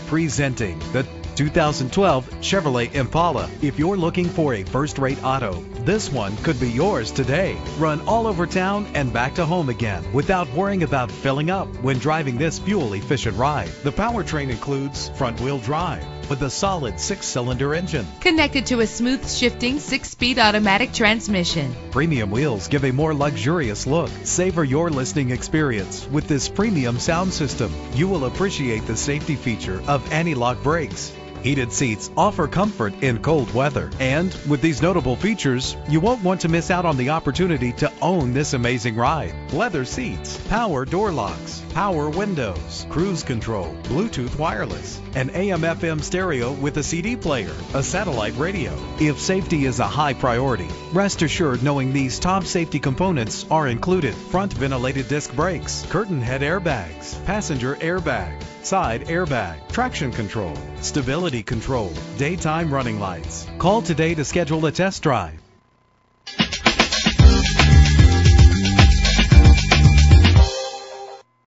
Presenting the 2012 Chevrolet Impala. If you're looking for a first-rate auto, this one could be yours today. Run all over town and back to home again without worrying about filling up when driving this fuel-efficient ride. The powertrain includes front-wheel drive with a solid 6-cylinder engine. Connected to a smooth shifting 6-speed automatic transmission. Premium wheels give a more luxurious look. Savor your listening experience with this premium sound system. You will appreciate the safety feature of anti-lock brakes. Heated seats offer comfort in cold weather. And with these notable features, you won't want to miss out on the opportunity to own this amazing ride. Leather seats, power door locks, power windows, cruise control, Bluetooth wireless, an AM/FM stereo with a CD player, a satellite radio. If safety is a high priority, rest assured knowing these top safety components are included: front ventilated disc brakes, curtain head airbags, passenger airbag, side airbag, traction control, stability control, daytime running lights. Call today to schedule a test drive.